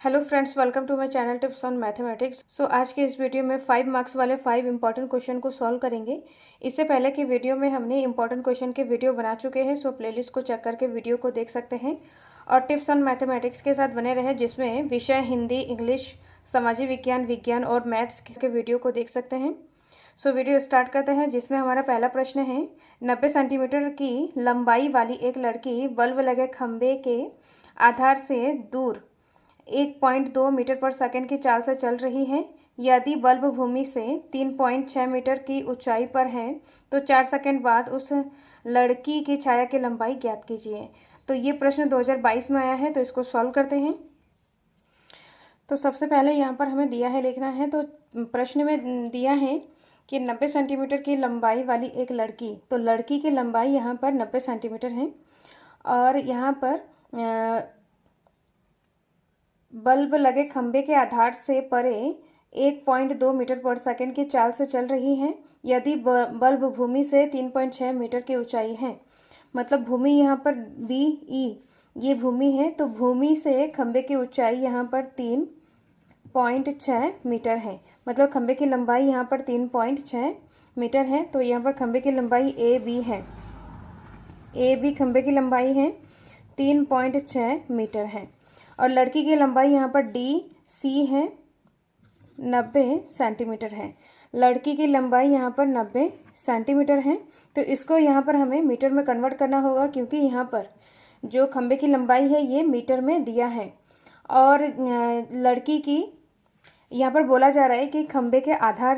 Hello friends, welcome to my channel tips on mathematics. आज के इस वीडियो में 5 मार्क्स वाले 5 इंपॉर्टेंट क्वेश्चन को सॉल्व करेंगे। इससे पहले की वीडियो में हमने इंपॉर्टेंट क्वेश्चन के वीडियो बना चुके हैं, प्लेलिस्ट को चेक करके वीडियो को देख सकते हैं और टिप्स ऑन मैथमेटिक्स के साथ बने रहे, जिसमें विषय हिंदी, इंग्लिश, सामाजिक विज्ञान, विज्ञान और मैथ्स के वीडियो को देख सकते हैं। वीडियो स्टार्ट करते हैं, जिसमें हमारा पहला प्रश्न है। 90 सेंटीमीटर की लंबाई वाली एक लड़की बल्ब लगे खंभे के आधार से दूर 1.2 मीटर पर सेकंड की चाल से चल रही है। यदि बल्ब भूमि से 3.6 मीटर की ऊंचाई पर है तो 4 सेकंड बाद उस लड़की की छाया की लंबाई ज्ञात कीजिए। तो ये प्रश्न 2022 में आया है, तो इसको सॉल्व करते हैं। तो सबसे पहले यहाँ पर हमें दिया है, लिखना है। तो प्रश्न में दिया है कि 90 सेंटीमीटर की लंबाई वाली एक लड़की, तो लड़की की लंबाई यहाँ पर 90 सेंटीमीटर है और यहाँ पर बल्ब लगे खंभे के आधार से परे 1.2 मीटर पर सेकंड की चाल से चल रही है। यदि बल्ब भूमि से 3.6 मीटर की ऊंचाई है, मतलब भूमि यहाँ पर बी ई ये भूमि है, तो भूमि से खंभे की ऊंचाई यहाँ पर 3.6 मीटर है। मतलब खंभे की लंबाई यहाँ पर 3.6 मीटर है। तो यहाँ पर खंभे की लंबाई ए बी है, ए बी खंभे की लंबाई है 3.6 मीटर है और लड़की की लंबाई यहाँ पर डी सी है 90 सेंटीमीटर है। लड़की की लंबाई यहाँ पर 90 सेंटीमीटर है। तो इसको यहाँ पर हमें मीटर में कन्वर्ट करना होगा, क्योंकि यहाँ पर जो खंभे की लंबाई है ये मीटर में दिया है और लड़की की यहाँ पर बोला जा रहा है कि खंभे के आधार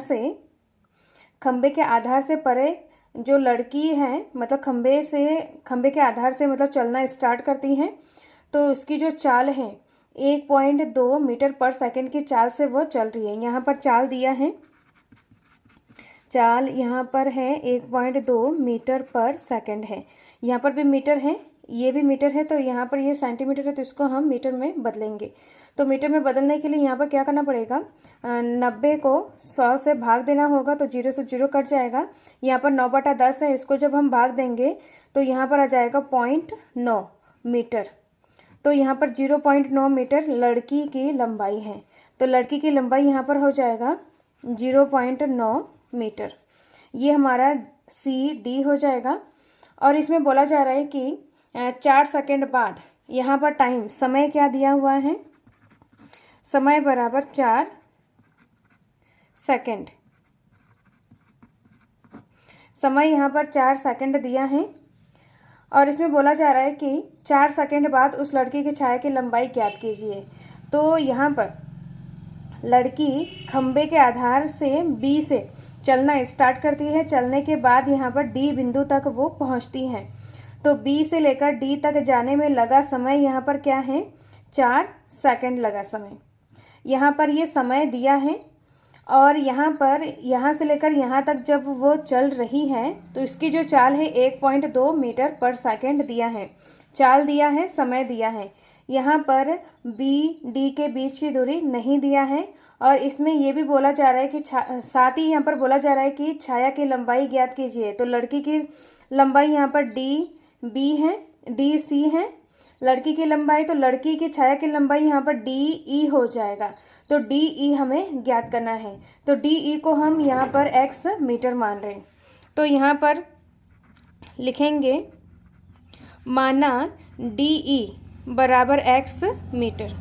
से परे जो लड़की है, मतलब खंभे के आधार से मतलब चलना स्टार्ट करती है, तो उसकी जो चाल है 1.2 मीटर पर सेकंड की चाल से वो चल रही है। यहाँ पर चाल दिया है, चाल यहाँ पर है 1.2 मीटर पर सेकंड है। यहाँ पर भी मीटर है, ये भी मीटर है, तो यहाँ पर ये सेंटीमीटर है, तो इसको हम मीटर में बदलेंगे। तो मीटर में बदलने के लिए यहाँ पर क्या करना पड़ेगा, 90 को 100 से भाग देना होगा, तो 0 से 0 कट जाएगा। यहाँ पर 9/10 है, इसको जब हम भाग देंगे तो यहाँ पर आ जाएगा 0.9 मीटर। तो यहाँ पर 0.9 मीटर लड़की की लंबाई है, तो लड़की की लंबाई यहाँ पर हो जाएगा 0.9 मीटर। ये हमारा सी डी हो जाएगा। और इसमें बोला जा रहा है कि 4 सेकंड बाद, यहाँ पर टाइम समय क्या दिया हुआ है, समय बराबर 4 सेकंड, समय यहाँ पर 4 सेकंड दिया है और इसमें बोला जा रहा है कि 4 सेकंड बाद उस लड़की की छाया की लंबाई ज्ञात कीजिए। तो यहाँ पर लड़की खंबे के आधार से बी से चलना स्टार्ट करती है, चलने के बाद यहाँ पर डी बिंदु तक वो पहुँचती है। तो बी से लेकर डी तक जाने में लगा समय यहाँ पर क्या है, 4 सेकंड लगा समय। यहाँ पर ये समय दिया है और यहाँ पर यहाँ से लेकर यहाँ तक जब वो चल रही है तो इसकी जो चाल है 1.2 मीटर पर सेकंड दिया है, चाल दिया है, समय दिया है। यहाँ पर बी डी के बीच की दूरी नहीं दिया है और इसमें ये भी बोला जा रहा है कि साथ ही यहाँ पर बोला जा रहा है कि छाया की लंबाई ज्ञात कीजिए। तो लड़की की लंबाई यहाँ पर डी बी है, डी सी है लड़की की लंबाई, तो लड़की की छाया की लंबाई यहाँ पर डी ई हो जाएगा। तो डी ई हमें ज्ञात करना है, तो डी ई को हम यहाँ पर एक्स मीटर मान रहे हैं। तो यहाँ पर लिखेंगे माना डी ई बराबर एक्स मीटर।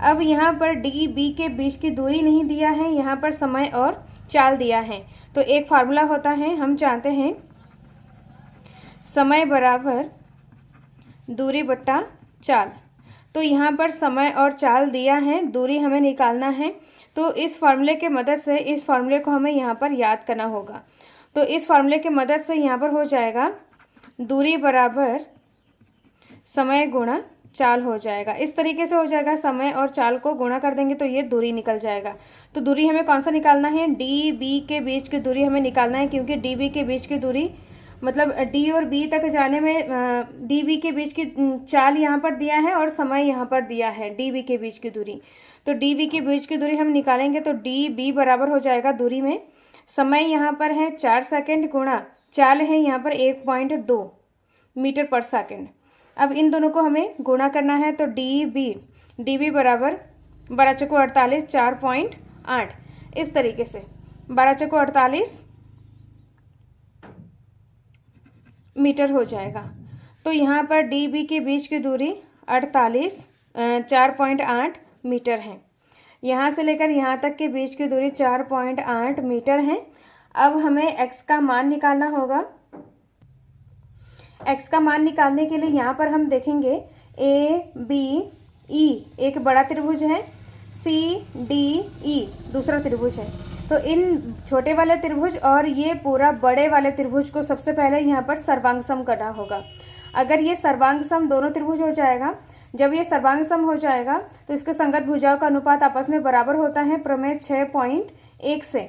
अब यहाँ पर डी बी के बीच की दूरी नहीं दिया है, यहाँ पर समय और चाल दिया है। तो एक फार्मूला होता है, हम जानते हैं समय बराबर दूरी बट्टा चाल। तो यहाँ पर समय और चाल दिया है, दूरी हमें निकालना है। तो इस फार्मूले के मदद से इस फार्मूले को हमें यहाँ पर याद करना होगा। तो इस फार्मूले के मदद से यहाँ पर हो जाएगा दूरी बराबर समय गुणा चाल हो जाएगा। इस तरीके से हो जाएगा, समय और चाल को गुणा कर देंगे तो ये दूरी निकल जाएगा। तो दूरी हमें कौन सा निकालना है, डी बी के बीच की दूरी हमें निकालना है, क्योंकि डी बी के बीच की दूरी मतलब डी और बी तक जाने में डी बी के बीच की चाल यहाँ पर दिया है और समय यहाँ पर दिया है डी बी के बीच की दूरी। तो डी बी के बीच की दूरी हम निकालेंगे तो डी बी बराबर हो जाएगा, दूरी में समय यहाँ पर है 4 सेकंड गुणा चाल है यहाँ पर 1.2 मीटर पर सेकंड। अब इन दोनों को हमें गुणा करना है, तो डी बी DB बराबर 12 चौको 48 4.8, इस तरीके से 12 चौको 48 मीटर हो जाएगा। तो यहाँ पर DB के बीच की दूरी 4.8 मीटर है। यहाँ से लेकर यहाँ तक के बीच की दूरी 4.8 मीटर है। अब हमें x का मान निकालना होगा। x का मान निकालने के लिए यहाँ पर हम देखेंगे ABE एक बड़ा त्रिभुज है, CDE दूसरा त्रिभुज है। तो इन छोटे वाले त्रिभुज और ये पूरा बड़े वाले त्रिभुज को सबसे पहले यहाँ पर सर्वांग सम करना होगा। अगर ये सर्वांग सम दोनों त्रिभुज हो जाएगा, जब ये सर्वांग सम हो जाएगा तो इसके संगत भुजाओं का अनुपात आपस में बराबर होता है प्रमेय 6.1 से।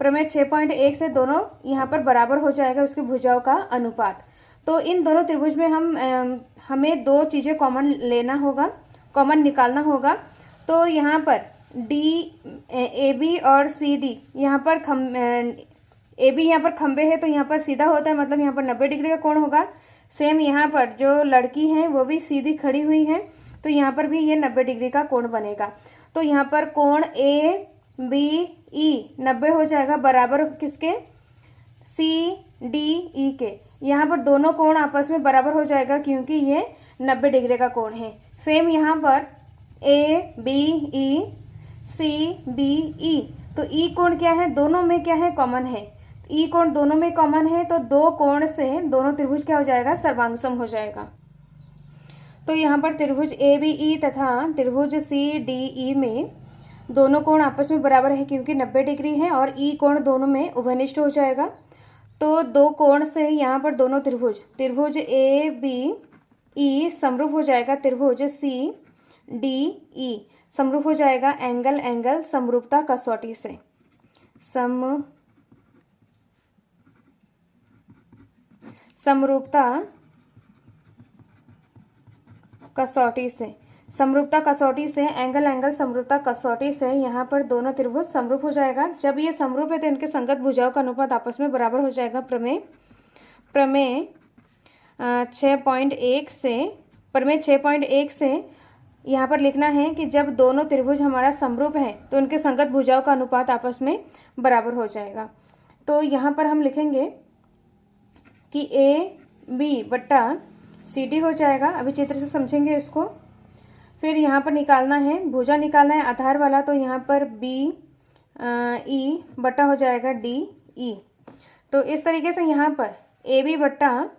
प्रमेय 6.1 से दोनों यहाँ पर बराबर हो जाएगा उसकी भुजाओं का अनुपात। तो इन दोनों त्रिभुज में हमें दो चीज़ें कॉमन लेना होगा, कॉमन निकालना होगा। तो यहाँ पर AB और CD यहाँ पर AB यहाँ पर खंबे है तो यहाँ पर सीधा होता है, मतलब यहाँ पर 90 डिग्री का कोण होगा। सेम यहाँ पर जो लड़की है वो भी सीधी खड़ी हुई है तो यहाँ पर भी ये 90 डिग्री का कोण बनेगा। तो यहाँ पर कोण ABE 90 हो जाएगा बराबर किसके, CDE के। यहाँ पर दोनों कोण आपस में बराबर हो जाएगा क्योंकि ये 90 डिग्री का कोण है। सेम यहाँ पर ABE CBE, तो ई कोण क्या है, दोनों में क्या है, कॉमन है। ई कोण दोनों में कॉमन है तो दो कोण से दोनों त्रिभुज क्या हो जाएगा, सर्वांग सम हो जाएगा। तो यहाँ पर त्रिभुज ABE तथा त्रिभुज CDE में दोनों कोण आपस में बराबर है क्योंकि 90 डिग्री है और ई कोण दोनों में उभयनिष्ठ हो जाएगा। तो दो कोण से यहाँ पर दोनों त्रिभुज ABE समरूप हो जाएगा त्रिभुज CDE, समरूप हो जाएगा एंगल समरूपता कसौटी से। समरूपता कसौटी से एंगल समरूपता कसौटी से यहाँ पर दोनों त्रिभुज समरूप हो जाएगा। जब ये समरूप है तो इनके संगत भुजाओं का अनुपात आपस में बराबर हो जाएगा। प्रमेय 6.1 से यहाँ पर लिखना है कि जब दोनों त्रिभुज हमारा समरूप है तो उनके संगत भुजाओं का अनुपात आपस में बराबर हो जाएगा। तो यहाँ पर हम लिखेंगे कि AB बट्टा CD हो जाएगा। अभी चित्र से समझेंगे इसको। फिर यहाँ पर निकालना है, भुजा निकालना है आधार वाला, तो यहाँ पर BE बट्टा हो जाएगा DE। तो इस तरीके से यहाँ पर AB बट्टा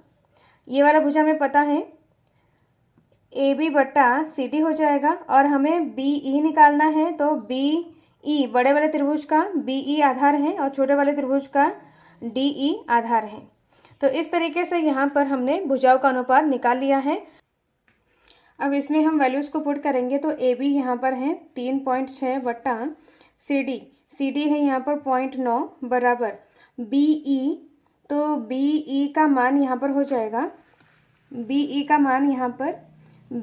ये वाला भुजा हमें पता है AB बट्टा CD हो जाएगा और हमें BE निकालना है। तो BE बड़े वाले त्रिभुज का BE आधार है और छोटे वाले त्रिभुज का DE आधार है। तो इस तरीके से यहाँ पर हमने भुजाओं का अनुपात निकाल लिया है। अब इसमें हम वैल्यूज़ को पुट करेंगे तो AB यहाँ पर है 3.6 बट्टा CD है यहाँ पर 0.9 बराबर BE। तो BE का मान यहाँ पर हो जाएगा, BE का मान यहाँ पर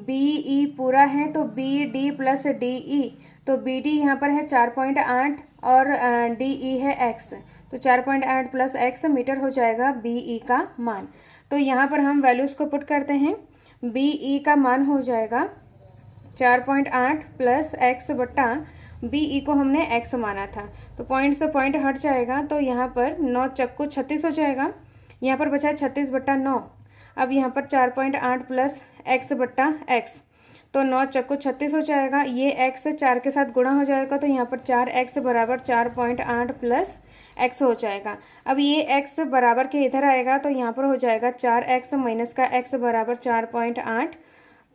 BE पूरा है तो BD प्लस DE, तो BD यहाँ पर है 4.8 और DE है x, तो 4.8 प्लस x मीटर हो जाएगा BE का मान। तो यहाँ पर हम वैल्यूज़ को पुट करते हैं। BE का मान हो जाएगा 4.8 प्लस x बट्टा BE को हमने x माना था, तो पॉइंट से पॉइंट हट जाएगा। तो यहाँ पर 9 चक्कू 36 हो जाएगा, यहाँ पर बचा 36 बट्टा 9। अब यहाँ पर 4.8 प्लस x बट्टा x, तो 9 चक्कू 36 हो जाएगा। ये x 4 के साथ गुणा हो जाएगा तो यहाँ पर 4x बराबर 4.8 प्लस x हो जाएगा। अब ये x बराबर के इधर आएगा तो यहाँ पर हो जाएगा 4x माइनस का x बराबर 4.8।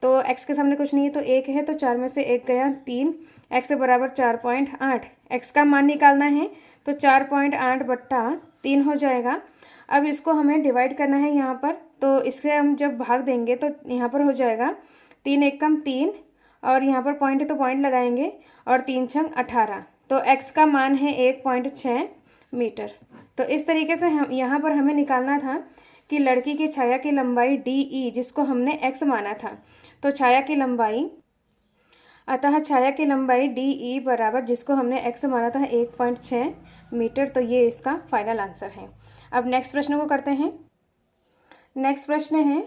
तो x के सामने कुछ नहीं है तो 1 है, तो 4 में से 1 गया 3, x बराबर 4.8। x का मान निकालना है तो 4.8 बट्टा 3 हो जाएगा। अब इसको हमें डिवाइड करना है यहाँ पर, तो इससे हम जब भाग देंगे तो यहाँ पर हो जाएगा 3 एकम 3 और यहाँ पर पॉइंट है तो पॉइंट लगाएंगे और 3 छंग 18, तो x का मान है 1.6 मीटर। तो इस तरीके से हम यहाँ पर हमें निकालना था कि लड़की की छाया की लंबाई DE जिसको हमने x माना था, तो छाया की लंबाई DE बराबर जिसको हमने x माना था 1.6 मीटर। तो ये इसका फाइनल आंसर है। अब नेक्स्ट प्रश्न को करते हैं। नेक्स्ट प्रश्न है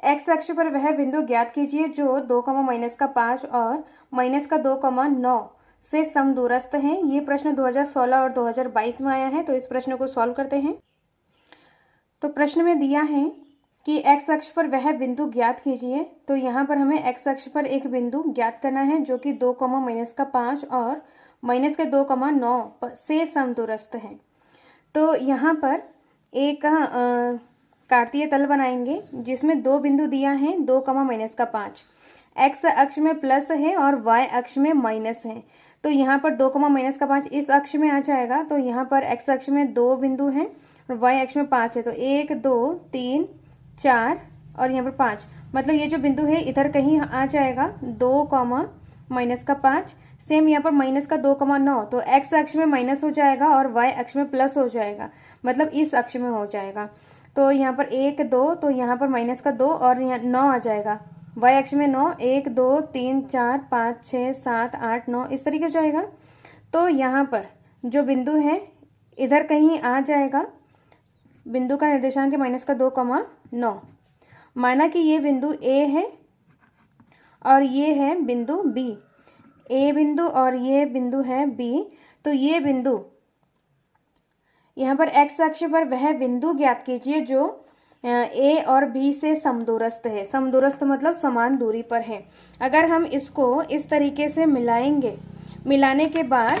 एक्स अक्ष पर वह बिंदु ज्ञात कीजिए जो 2, -5 और -2, से समदूरस्थ हैं। ये प्रश्न 2016 और 2022 में आया है, तो इस प्रश्न को सॉल्व करते हैं। तो प्रश्न में दिया है कि एक्स अक्ष पर वह बिंदु ज्ञात कीजिए। तो यहाँ पर हमें एक्स अक्ष पर एक बिंदु ज्ञात करना है जो कि 2, -5 और -2, 9 से समदूरस्थ है। तो यहाँ पर एक कार्तीय तल बनाएंगे जिसमें 2 बिंदु दिया है, 2, -5। एक्स अक्ष में प्लस है और वाई अक्ष में माइनस है। तो यहाँ पर 2, -5 इस अक्ष में आ जाएगा। तो यहाँ पर एक्स अक्ष में 2 बिंदु हैं और वाई अक्ष में 5 है। तो 1, 2, 3, 4 और यहाँ पर 5, मतलब ये जो बिंदु है इधर कहीं आ जाएगा। 2, -5। सेम यहाँ पर -2, 9। तो एक्स अक्ष में माइनस हो जाएगा और वाई अक्ष में प्लस हो जाएगा, मतलब इस अक्ष में हो जाएगा। तो यहाँ पर 1, 2, तो यहाँ पर -2 और यहाँ 9 आ जाएगा। वाई अक्ष में 9, 1, 2, 3, 4, 5, 6, 7, 8, 9 इस तरीके से जाएगा। तो यहाँ पर जो बिंदु है इधर कहीं आ जाएगा। बिंदु का निर्देशांक है -2, 9। माना कि ये बिंदु ए है और ये है बिंदु बी। ए बिंदु और ये बिंदु है बी। तो ये बिंदु यहाँ पर एक्स अक्ष पर वह बिंदु ज्ञात कीजिए जो ए और बी से समदूरस्थ है। समदूरस्थ मतलब समान दूरी पर है। अगर हम इसको इस तरीके से मिलाएंगे, मिलाने के बाद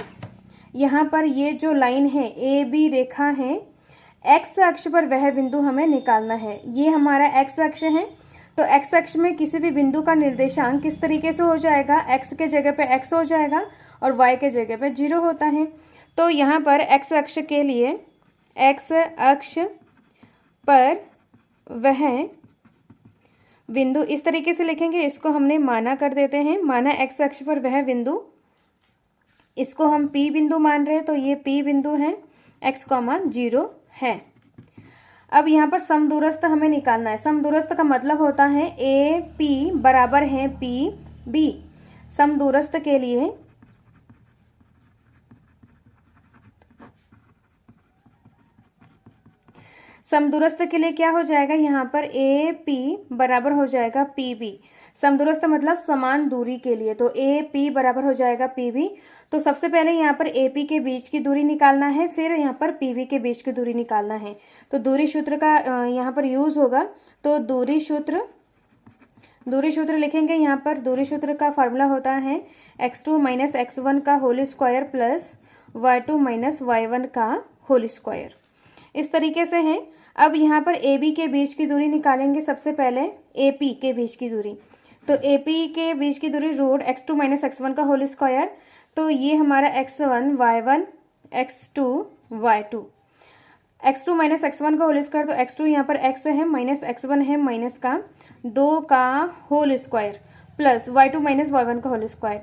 यहाँ पर ये जो लाइन है ए बी रेखा है, एक्स अक्ष पर वह बिंदु हमें निकालना है। ये हमारा एक्स अक्ष है। तो एक्स अक्ष में किसी भी बिंदु का निर्देशांक किस तरीके से हो जाएगा, एक्स के जगह पे एक्स हो जाएगा और वाई के जगह पे 0 होता है। तो यहाँ पर एक्स अक्ष के लिए एक्स अक्ष पर वह बिंदु इस तरीके से लिखेंगे। इसको हमने माना कर देते हैं। माना एक्स अक्ष पर वह बिंदु, इसको हम P बिंदु मान रहे हैं। तो ये P बिंदु है, x, 0 है। अब यहाँ पर समदूरस्थ हमें निकालना है। समदूरस्थ का मतलब होता है ए पी बराबर है पी बी। समदूरस्थ के लिए क्या हो जाएगा, यहाँ पर ए पी बराबर हो जाएगा पी बी। समदूरस्थ मतलब समान दूरी के लिए। तो ए पी बराबर हो जाएगा पी बी। तो सबसे पहले यहाँ पर ए पी के बीच की दूरी निकालना है, फिर यहाँ पर पी बी के बीच की दूरी निकालना है। तो दूरी सूत्र का यहाँ पर यूज होगा। तो दूरी सूत्र लिखेंगे। यहाँ पर दूरी सूत्र का फार्मूला होता है x2 - x1 का whole square plus y2 - y1 का होल स्क्वायर। इस तरीके से है। अब यहाँ पर ए बी के बीच की दूरी निकालेंगे। सबसे पहले ए पी के बीच की दूरी। तो ए पी के बीच की दूरी रूट x2 - x1 का होल स्क्वायर। तो ये हमारा x1 y1 x2 y2। x2 - x1 का होल स्क्वायर। तो x2 यहाँ पर x है, माइनस x1 है, माइनस का 2 का whole square plus y2 - y1 का होल स्क्वायर।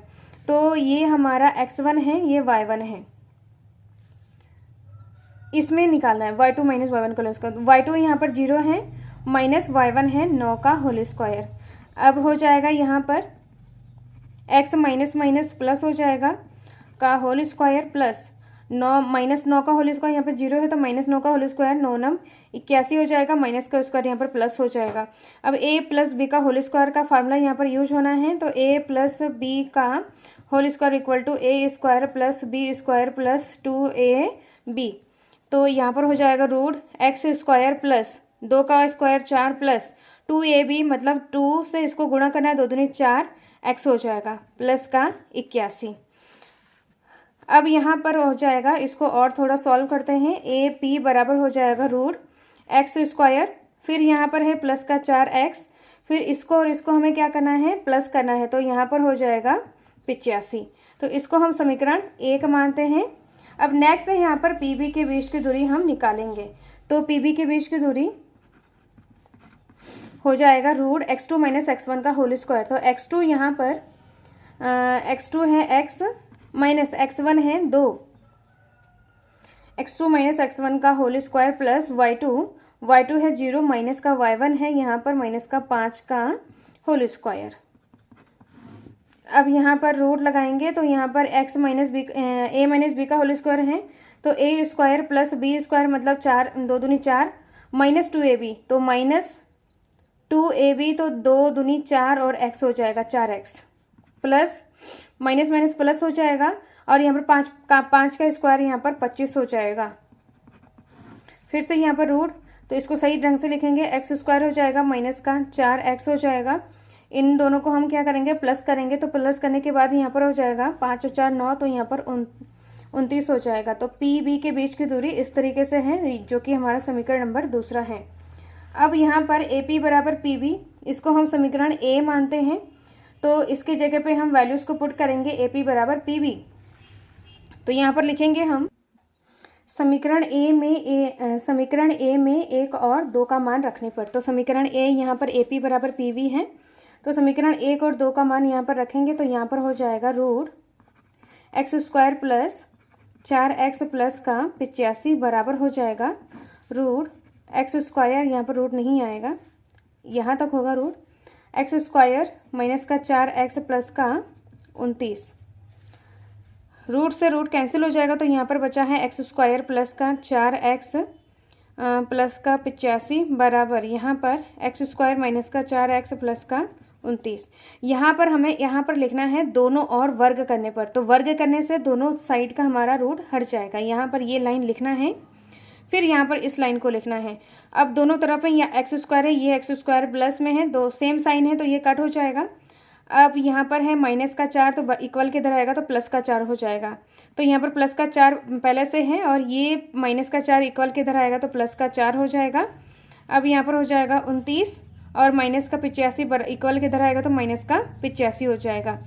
तो ये हमारा x1 है, ये y1 है। इसमें निकालना है y2 - y1 का होल स्क्वायर। y2 यहाँ पर 0 है, माइनस y1 है 9 का होल स्क्वायर। अब हो जाएगा यहाँ पर x माइनस माइनस प्लस हो जाएगा का होल स्क्वायर प्लस 9 -9 का होल स्क्वायर। यहाँ पर 0 है तो -9 का होल स्क्वायर 9 9 81 हो जाएगा। माइनस का स्क्वायर यहाँ पर प्लस हो जाएगा। अब a प्लस बी का होल स्क्वायर का फार्मूला यहाँ पर यूज होना है। तो a प्लस बी का whole square equal to a square plus B square plus 2ab। तो यहाँ पर हो जाएगा रूट x स्क्वायर प्लस 2 का स्क्वायर 4 प्लस 2ab, मतलब 2 से इसको गुणा करना है, 2 दूनी 4 x हो जाएगा प्लस का 81। अब यहाँ पर हो जाएगा, इसको और थोड़ा सॉल्व करते हैं। ए पी बराबर हो जाएगा रूट एक्स स्क्वायर, फिर यहाँ पर है प्लस का 4x, फिर इसको और इसको हमें क्या करना है, प्लस करना है। तो यहाँ पर हो जाएगा 85। तो इसको हम समीकरण 1 मानते हैं। अब नेक्स्ट है यहाँ पर पी बी के बीच की दूरी हम निकालेंगे। तो पी बी के बीच की दूरी हो जाएगा रूट x2 - x1 का होल स्क्वायर। तो x2 यहाँ पर x2 है x माइनस x1 है 2, x2 - x1 का होल स्क्वायर प्लस y2 है 0, माइनस का y1 है यहाँ पर माइनस का 5 का होल स्क्वायर। अब यहाँ पर रूट लगाएंगे। तो यहाँ पर a माइनस बी का होल स्क्वायर है। तो a square plus B square मतलब 4 2 दूनी 4 माइनस 2ab। तो माइनस 2ab तो 2 दूनी 4 और x हो जाएगा 4x plus minus minus plus हो जाएगा और यहाँ पर 5 का स्क्वायर यहाँ पर 25 हो जाएगा। फिर से यहाँ पर रूट, तो इसको सही ढंग से लिखेंगे, एक्स स्क्वायर हो जाएगा माइनस का 4x हो जाएगा। इन दोनों को हम क्या करेंगे, प्लस करेंगे, तो प्लस करने के बाद यहाँ पर हो जाएगा 5 और 4 9, तो यहाँ पर 29 हो जाएगा। तो पी बी के बीच की दूरी इस तरीके से है, जो कि हमारा समीकरण नंबर दूसरा है। अब यहाँ पर ए पी बराबर पी बी, इसको हम समीकरण ए मानते हैं, तो इसकी जगह पे हम वैल्यूज़ को पुट करेंगे ए पी बराबर पी बी। तो यहाँ पर लिखेंगे हम समीकरण ए में 1 और 2 का मान रखने पर, तो समीकरण ए यहाँ पर ए पी बराबर पी वी है, तो समीकरण 1 और 2 का मान यहाँ पर रखेंगे, तो यहाँ पर हो जाएगा root X square plus 4x plus का 85 बराबर हो जाएगा रूट एक्स स्क्वायर, यहाँ पर रूट नहीं आएगा, यहाँ तक होगा रूट एक्स स्क्वायर माइनस का 4x प्लस का 29। रूट से रूट कैंसिल हो जाएगा, तो यहाँ पर बचा है एक्स स्क्वायर प्लस का 4x प्लस का 85 बराबर यहाँ पर एक्स स्क्वायर माइनस का 4x प्लस का 29। यहाँ पर हमें यहाँ पर लिखना है दोनों और वर्ग करने पर, तो वर्ग करने से दोनों साइड का हमारा रूट हट जाएगा। यहाँ पर ये लाइन लिखना है, फिर यहाँ पर इस लाइन को लिखना है। अब दोनों तरफ है, या एक्स स्क्वायर है, ये एक्स स्क्वायर प्लस में है, दो सेम साइन है, तो ये कट हो जाएगा। अब यहाँ पर है माइनस का 4, तो इक्वल के इधर आएगा तो प्लस का 4 हो जाएगा। तो यहाँ पर प्लस का 4 पहले से है और ये माइनस का 4 इक्वल के इधर आएगा तो प्लस का 4 हो जाएगा। अब यहाँ पर हो जाएगा 29 और माइनस का 85 इक्वल के इधर आएगा तो माइनस का 85 हो जाएगा।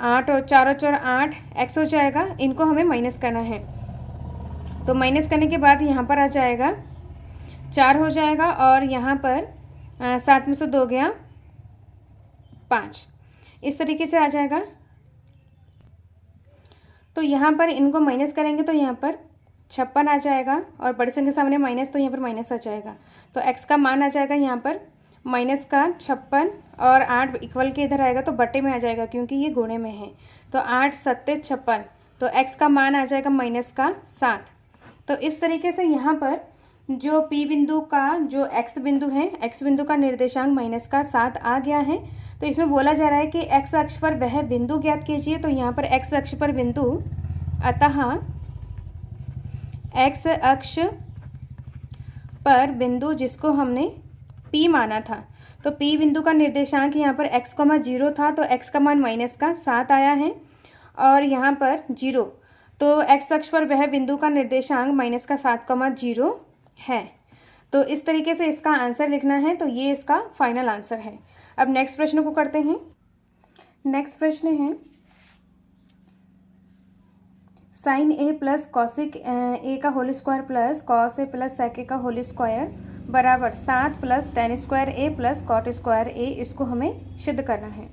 8 और 4 और 4 8 एक्स हो जाएगा। इनको हमें माइनस करना है, तो माइनस करने के बाद यहाँ पर आ जाएगा 4 हो जाएगा और यहाँ पर 7 में से 2 गया 5, इस तरीके से आ जाएगा। तो यहाँ पर इनको माइनस करेंगे तो यहाँ पर 56 आ जाएगा और बड़े संख्या के सामने माइनस, तो यहाँ पर माइनस आ जाएगा। तो x का मान आ जाएगा यहाँ पर माइनस का 56 और 8 इक्वल के इधर आएगा तो बटे में आ जाएगा क्योंकि ये गुणे में है। तो 8 7 56, तो x का मान आ जाएगा माइनस का 7। तो इस तरीके से यहाँ पर जो P बिंदु का जो x बिंदु है, x बिंदु का निर्देशांक माइनस का 7 आ गया है। तो इसमें बोला जा रहा है कि x अक्ष पर वह बिंदु ज्ञात कीजिए। तो यहाँ पर x अक्ष पर बिंदु, अतः x अक्ष पर बिंदु जिसको हमने P माना था, तो P बिंदु का निर्देशांक यहाँ पर x, 0 था, तो x का मान माइनस का 7 आया है और यहाँ पर 0, तो x अक्ष पर वह बिंदु का निर्देशांक माइनस का 7, 0 है। तो इस तरीके से इसका आंसर लिखना है, तो ये इसका फाइनल आंसर है। अब नेक्स्ट प्रश्न को करते हैं। नेक्स्ट प्रश्न है साइन ए प्लस कॉसिक ए का whole square plus cos A plus sec A का होल स्क्वायर बराबर 7 प्लस टेन स्क्वायर ए प्लस कॉट स्क्वायर ए, इसको हमें सिद्ध करना है।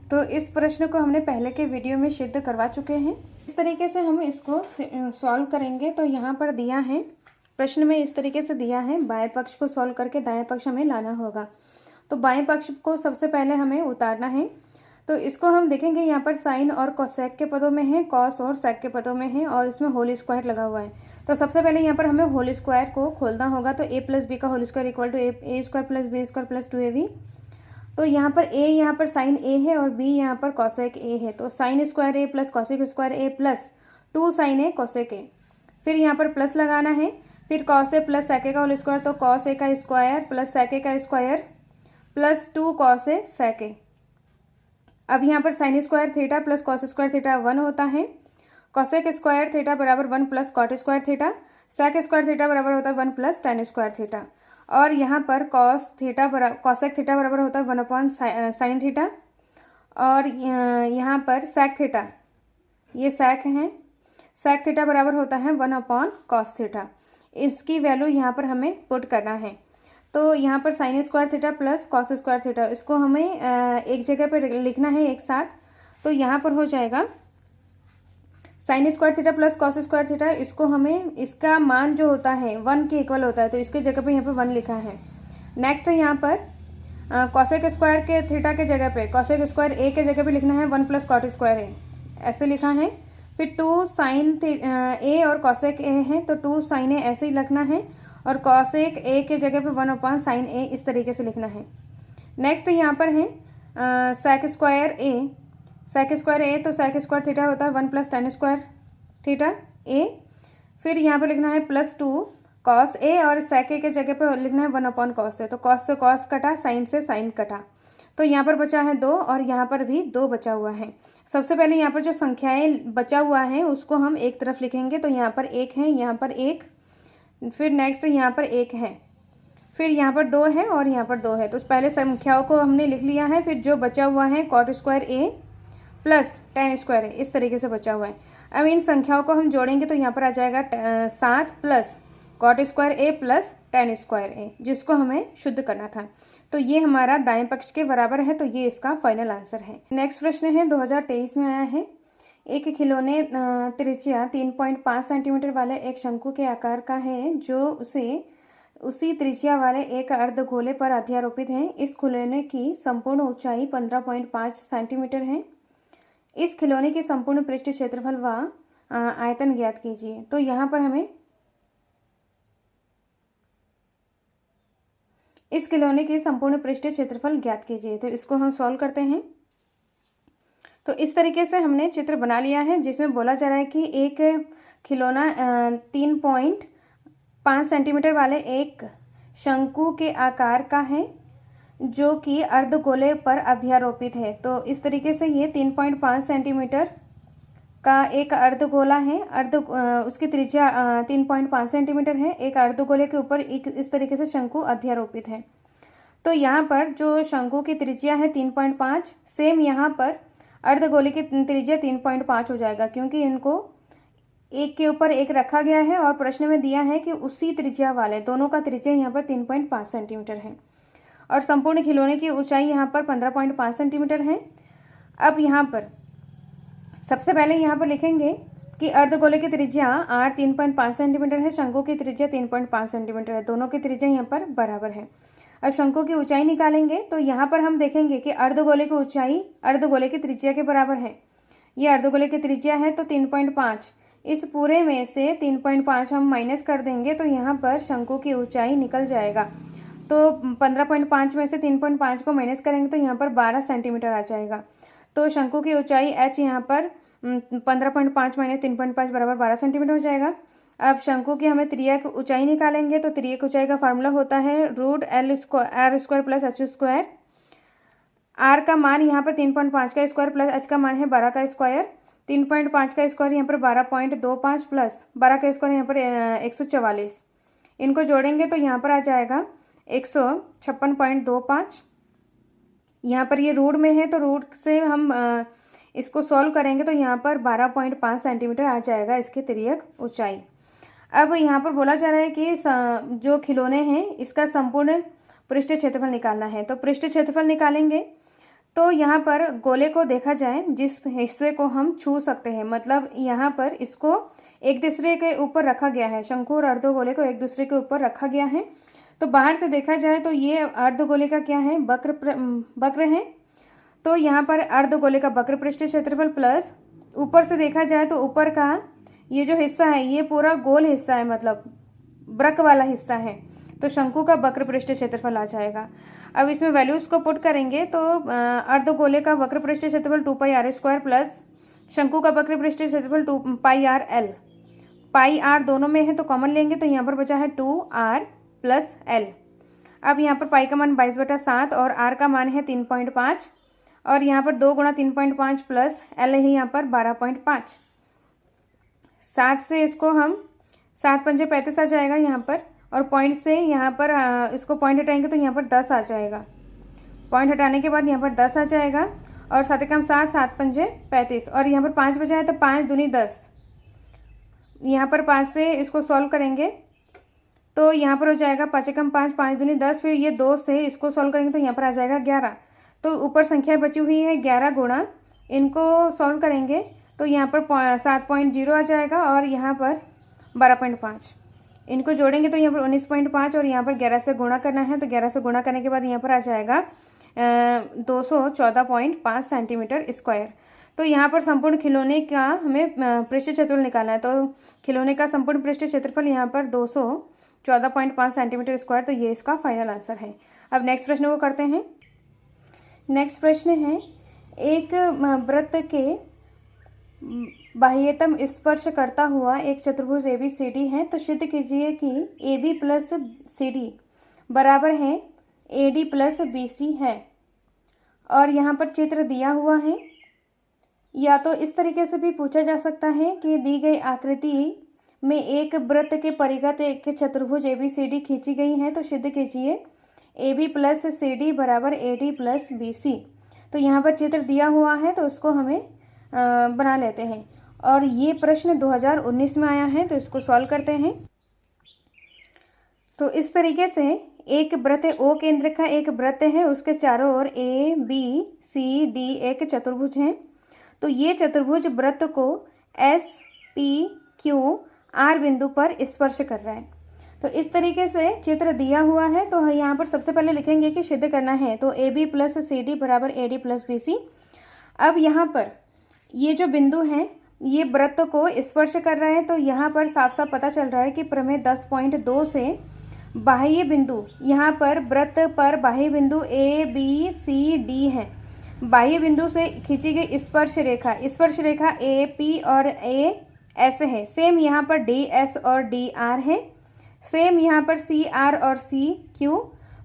तो इस प्रश्न को हमने पहले के वीडियो में सिद्ध करवा चुके हैं। इस तरीके से हम इसको सॉल्व करेंगे। तो यहाँ पर दिया है, प्रश्न में इस तरीके से दिया है, बाएं पक्ष को सॉल्व करके दाएं पक्ष हमें लाना होगा। तो बाएं पक्ष को सबसे पहले हमें उतारना है। तो इसको हम देखेंगे, यहाँ पर साइन और कोसेक के पदों में है, कॉस और सेक के पदों में है और इसमें होल स्क्वायर लगा हुआ है। तो सबसे पहले यहाँ पर हमें होल स्क्वायर को खोलना होगा। तो a प्लस बी का whole square equal to A square plus B square plus 2ab। तो यहाँ पर a यहाँ पर साइन a है और b यहाँ पर कोसेक a है। तो sine square a plus cosec square a plus 2 sine a cosec a, फिर यहाँ पर प्लस लगाना है, फिर cos A plus sec A का होल स्क्वायर, तो कॉस ए का स्क्वायर प्लस सेक ए का square plus 2 cos A sec A. अब यहाँ पर sine square theta plus cos square theta 1 होता है, कॉसेक स्क्वायर थीटा बराबर 1 plus cot square theta, sec square theta बराबर होता है 1 प्लस टेन स्क्वायर थीटा। और यहाँ पर कॉसेक थीटा बराबर होता है 1 अपॉन साइन थीटा, और यहाँ पर सेक थीटा, ये सेक हैं, सेक थीटा बराबर होता है 1 अपॉन कॉस थीटा। इसकी वैल्यू यहाँ पर हमें पुट करना है। तो यहाँ पर sine square theta plus cos square theta, इसको हमें एक जगह पर लिखना है एक साथ। तो यहाँ पर हो जाएगा sign square theta plus cos square theta, इसको हमें इसका मान जो होता है 1 के इक्वल होता है, तो इसके जगह पे यहाँ पर 1 लिखा है। नेक्स्ट यहाँ पर कॉसेक स्क्वायर के थीटा के जगह पे कॉसेक स्क्वायर ए के जगह पे लिखना है 1 प्लस कॉट स्क्वायर ए, ऐसे लिखा है। फिर 2 साइन ए और कॉसेक ए है, तो 2 साइन ए ऐसे ही लिखना है और कॉसेक ए के जगह पे 1 अपॉन साइन ए, इस तरीके से लिखना है। नेक्स्ट यहाँ पर है सेक स्क्वायर ए। सेक स्क्वायर ए तो सेक स्क्वायर थीटा होता है 1 + tan स्क्वायर थीटा ए। फिर यहाँ पर लिखना है +2 कॉस ए, और सेक ए के जगह पर लिखना है 1/cos ए। तो कॉस से कॉस कटा, साइन से साइन कटा, तो यहाँ पर बचा है 2 और यहाँ पर भी 2 बचा हुआ है। सबसे पहले यहाँ पर जो संख्याएं बचा हुआ है उसको हम एक तरफ लिखेंगे। तो यहाँ पर 1 है, यहाँ पर 1, फिर नेक्स्ट यहाँ पर 1 है, फिर यहाँ पर 2 है और यहाँ पर 2 है। तो पहले संख्याओं को हमने लिख लिया है। फिर जो बचा हुआ है कॉट स्क्वायर ए प्लस tan स्क्वायर ए, इस तरीके से बचा हुआ है। अब इन संख्याओं को हम जोड़ेंगे तो यहाँ पर आ जाएगा 7 प्लस कॉट स्क्वायर ए प्लस tan स्क्वायर ए, जिसको हमें शुद्ध करना था। तो ये हमारा दाएं पक्ष के बराबर है, तो ये इसका फाइनल आंसर है। नेक्स्ट प्रश्न है 2023 में आया है। एक खिलौने त्रिज्या 3.5 सेंटीमीटर वाले एक शंकु के आकार का है जो उसी त्रिज्या वाले एक अर्धगोले पर अध्यारोपित है। इस खिलौने की संपूर्ण ऊंचाई 15.5 सेंटीमीटर है। इस खिलौने के संपूर्ण पृष्ठ क्षेत्रफल व आयतन ज्ञात कीजिए। तो यहाँ पर हमें इस खिलौने के संपूर्ण पृष्ठ क्षेत्रफल ज्ञात कीजिए। तो इसको हम सॉल्व करते हैं। तो इस तरीके से हमने चित्र बना लिया है, जिसमें बोला जा रहा है कि एक खिलौना 3.5 सेंटीमीटर वाले एक शंकु के आकार का है जो कि अर्धगोले पर अध्यारोपित है। तो इस तरीके से ये 3.5 सेंटीमीटर का एक अर्धगोला है। उसकी त्रिज्या 3.5 सेंटीमीटर है। एक अर्धगोले के ऊपर एक इस तरीके से शंकु अध्यारोपित है। तो यहाँ पर जो शंकु की त्रिज्या है 3.5, सेम यहाँ पर अर्धगोले की त्रिज्या 3.5 हो जाएगा, क्योंकि इनको एक के ऊपर एक रखा गया है और प्रश्न में दिया है कि उसी त्रिज्या वाले दोनों का त्रिज्या यहाँ पर 3.5 सेंटीमीटर है और संपूर्ण खिलौने की ऊंचाई यहाँ पर 15.5 सेंटीमीटर है। अब यहाँ पर सबसे पहले यहाँ पर लिखेंगे कि अर्धगोले की त्रिज्या r 3.5 सेंटीमीटर है, शंकु की त्रिज्या 3.5 सेंटीमीटर है। दोनों की त्रिज्या यहाँ पर बराबर है। अब शंकु की ऊंचाई निकालेंगे तो यहाँ पर हम देखेंगे कि अर्धगोले की ऊंचाई अर्धगोले की त्रिज्या के बराबर है। ये अर्धगोले की त्रिज्या है तो 3.5, इस पूरे में से 3.5 हम माइनस कर देंगे तो यहाँ पर शंकु की ऊंचाई निकल जाएगा। तो 15.5 में से 3.5 को माइनस करेंगे तो यहाँ पर 12 सेंटीमीटर आ जाएगा। तो शंकु की ऊंचाई h यहाँ पर 15.5 माइनस 3.5 बराबर 12 सेंटीमीटर हो जाएगा। अब शंकु की हमें त्रिज्या की ऊंचाई निकालेंगे तो त्रिज्या की ऊंचाई का फार्मूला होता है √r² प्लस h²। r का मान यहाँ पर 3.5 का स्क्वायर प्लस h का मान है 12 का स्क्वायर। 3.5 का स्क्वायर यहाँ पर 12.25 प्लस 12 का स्क्वायर यहाँ पर 144। इनको जोड़ेंगे तो यहाँ पर आ जाएगा 156.25। यहाँ पर ये रूट में है तो रूट से हम इसको सॉल्व करेंगे तो यहाँ पर 12.5 सेंटीमीटर आ जाएगा इसकी तिर्यक ऊंचाई। अब यहाँ पर बोला जा रहा है कि जो खिलौने हैं इसका संपूर्ण पृष्ठ क्षेत्रफल निकालना है। तो पृष्ठ क्षेत्रफल निकालेंगे तो यहाँ पर गोले को देखा जाए जिस हिस्से को हम छू सकते हैं, मतलब यहाँ पर इसको एक दूसरे के ऊपर रखा गया है, शंकु और अर्धगोले को एक दूसरे के ऊपर रखा गया है। तो बाहर से देखा जाए तो ये अर्धगोले का क्या है, वक्र है। तो यहाँ पर अर्धगोले का वक्र पृष्ठ क्षेत्रफल प्लस ऊपर से देखा जाए तो ऊपर का ये जो हिस्सा है ये पूरा गोल हिस्सा है, मतलब वक्र वाला हिस्सा है। तो शंकु का वक्र पृष्ठ क्षेत्रफल आ जाएगा। अब इसमें वैल्यूज को पुट करेंगे तो अर्धगोले का वक्र पृष्ठ क्षेत्रफल 2πr² प्लस शंकु का वक्र पृष्ठ क्षेत्रफल 2πrl। पाई आर दोनों में है तो कॉमन लेंगे तो यहाँ पर बचा है 2r प्लस l। अब यहाँ पर पाई का मान 22/7 और r का मान है 3.5 और यहाँ पर 2 गुणा 3.5 प्लस l है यहाँ पर 12.5। 7 से इसको हम 7 पंजे 35 आ जाएगा यहाँ पर, और पॉइंट से यहाँ पर इसको पॉइंट हटाएंगे तो यहाँ पर 10 आ जाएगा। पॉइंट हटाने के बाद यहाँ पर 10 आ जाएगा और 7 एकम 7, 7 पंजे 35 और यहाँ पर 5 बचा है तो 5 दूनी 10। यहाँ पर 5 से इसको सॉल्व करेंगे तो यहाँ पर हो जाएगा 5 एकम 5, 5 दूनी 10। फिर ये 2 से इसको सॉल्व करेंगे तो यहाँ पर आ जाएगा 11। तो ऊपर संख्या बची हुई है 11 गुणा, इनको सॉल्व करेंगे तो यहाँ पर 7.0 आ जाएगा और यहाँ पर 12.5। इनको जोड़ेंगे तो यहाँ पर 19.5 और यहाँ पर 11 से गुणा करना है। तो 11 से गुणा करने के बाद यहाँ पर आ जाएगा 214.5 सेंटीमीटर स्क्वायर। तो यहाँ पर संपूर्ण खिलौने का हमें पृष्ठ क्षेत्रफल निकालना है। तो खिलौने का संपूर्ण पृष्ठ क्षेत्रफल यहाँ पर 214.5 सेंटीमीटर स्क्वायर। तो ये इसका फाइनल आंसर है। अब नेक्स्ट प्रश्न को करते हैं। नेक्स्ट प्रश्न है, एक वृत्त के बाह्यतम स्पर्श करता हुआ एक चतुर्भुज ABCD है, तो सिद्ध कीजिए कि AB प्लस CD बराबर है AD प्लस BC है। और यहाँ पर चित्र दिया हुआ है। या तो इस तरीके से भी पूछा जा सकता है कि दी गई आकृति में एक वृत्त के परिगत एक चतुर्भुज ABCD खींची गई है, तो सिद्ध कीजिए AB प्लस CD बराबर AD प्लस BC। तो यहाँ पर चित्र दिया हुआ है, तो उसको हमें बना लेते हैं। और ये प्रश्न 2019 में आया है, तो इसको सॉल्व करते हैं। तो इस तरीके से एक वृत्त O केंद्र का एक वृत्त है, उसके चारों ओर ABCD एक चतुर्भुज है। तो ये चतुर्भुज वृत्त को SPQR बिंदु पर स्पर्श कर रहा है। तो इस तरीके से चित्र दिया हुआ है, तो यहाँ पर सबसे पहले लिखेंगे कि सिद्ध करना है, तो AB प्लस CD बराबर AD प्लस BC। अब यहाँ पर ये जो बिंदु है ये वृत्त को स्पर्श कर रहा है, तो यहाँ पर साफ साफ पता चल रहा है कि प्रमेय 10.2 से बाह्य बिंदु, यहाँ पर वृत्त पर बाह्य बिंदु ABCD है। बाह्य बिंदु से खींची गई स्पर्श रेखा AP और AS है। सेम यहाँ पर DS और DR है। सेम यहाँ पर CR और CQ,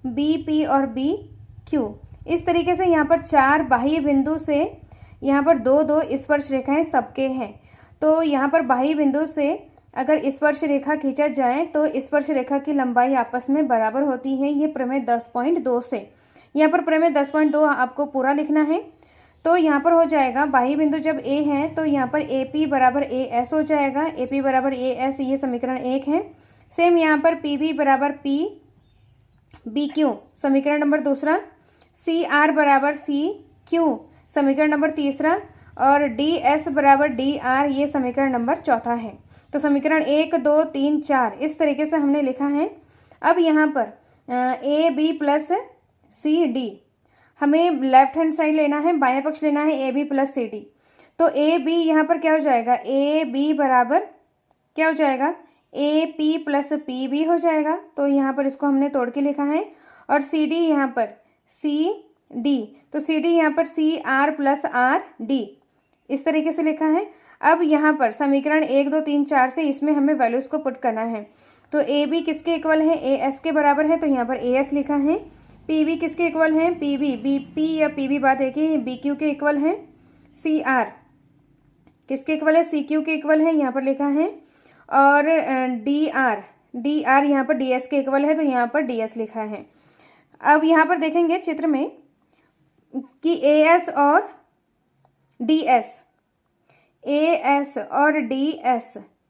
BP और BQ। इस तरीके से यहाँ पर 4 बाह्य बिंदु से यहाँ पर 2-2 स्पर्श रेखाएं सबके हैं। तो यहाँ पर बाह्य बिंदु से अगर स्पर्श रेखा खींचा जाए तो स्पर्श रेखा की लंबाई आपस में बराबर होती है। ये प्रमेय 10.2 से, यहाँ पर प्रमेय 10.2 आपको पूरा लिखना है। तो यहाँ पर हो जाएगा बाह्य बिंदु जब A है तो यहाँ पर AP बराबर AS हो जाएगा। AP बराबर AS, ये समीकरण 1 है। सेम यहाँ पर PB बराबर PBQ, समीकरण नंबर 2। CR बराबर CQ, समीकरण नंबर 3। और DS बराबर DR, ये समीकरण नंबर 4 है। तो समीकरण 1, 2, 3, 4 इस तरीके से हमने लिखा है। अब यहाँ पर AB प्लस CD, हमें लेफ्ट हैंड साइड लेना है, बायां पक्ष लेना है AB प्लस CD। तो AB यहाँ पर क्या हो जाएगा, AB बराबर क्या हो जाएगा, AP प्लस PB हो जाएगा। तो यहाँ पर इसको हमने तोड़ के लिखा है। और CD यहाँ पर CD, तो CD यहाँ पर CR प्लस RD, इस तरीके से लिखा है। अब यहाँ पर समीकरण 1, 2, 3, 4 से इसमें हमें वैल्यूज़ को पुट करना है। तो AB किसके इक्वल है, AS के बराबर है, तो यहाँ पर AS लिखा है। PB किसके इक्वल है, PB, BP या PB बात है कि BQ के इक्वल है। CR किसके इक्वल है, CQ के इक्वल है, यहाँ पर लिखा है। और DR यहाँ पर DS के इक्वल है, तो यहाँ पर DS लिखा है। अब यहाँ पर देखेंगे चित्र में कि AS और DS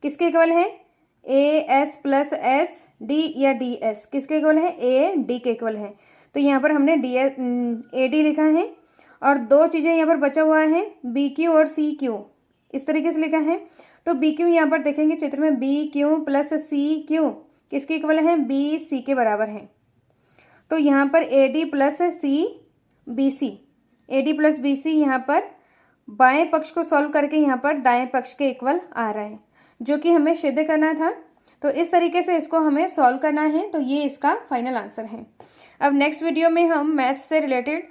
किसके इक्वल है, AS प्लस SD या DS किसके इक्वल है, AD के इक्वल है। तो यहाँ पर हमने AD लिखा है। और 2 चीज़ें यहाँ पर बचा हुआ है, BQ और CQ, इस तरीके से लिखा है। तो BQ यहाँ पर देखेंगे चित्र में, BQ प्लस CQ किसके इक्वल है, BC के बराबर है। तो यहाँ पर AD प्लस BC यहाँ पर बाएं पक्ष को सॉल्व करके यहाँ पर दाएं पक्ष के इक्वल आ रहा है, जो कि हमें सिद्ध करना था। तो इस तरीके से इसको हमें सॉल्व करना है। तो ये इसका फाइनल आंसर है। अब नेक्स्ट वीडियो में हम मैथ्स से रिलेटेड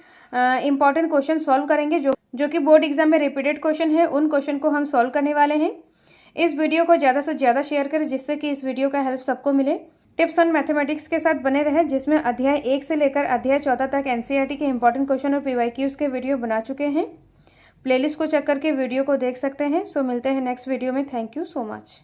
इंपॉर्टेंट क्वेश्चन सॉल्व करेंगे, जो कि बोर्ड एग्जाम में रिपीटेड क्वेश्चन है। उन क्वेश्चन को हम सॉल्व करने वाले हैं। इस वीडियो को ज़्यादा से ज़्यादा शेयर करें, जिससे कि इस वीडियो का हेल्प सबको मिले। टिप्स ऑन मैथमेटिक्स के साथ बने रहे, जिसमें अध्याय 1 से लेकर अध्याय 14 तक NCERT के इंपॉर्टेंट क्वेश्चन और PYQs के वीडियो बना चुके हैं। प्लेलिस्ट को चेक करके वीडियो को देख सकते हैं। सो मिलते हैं नेक्स्ट वीडियो में। Thank you so much.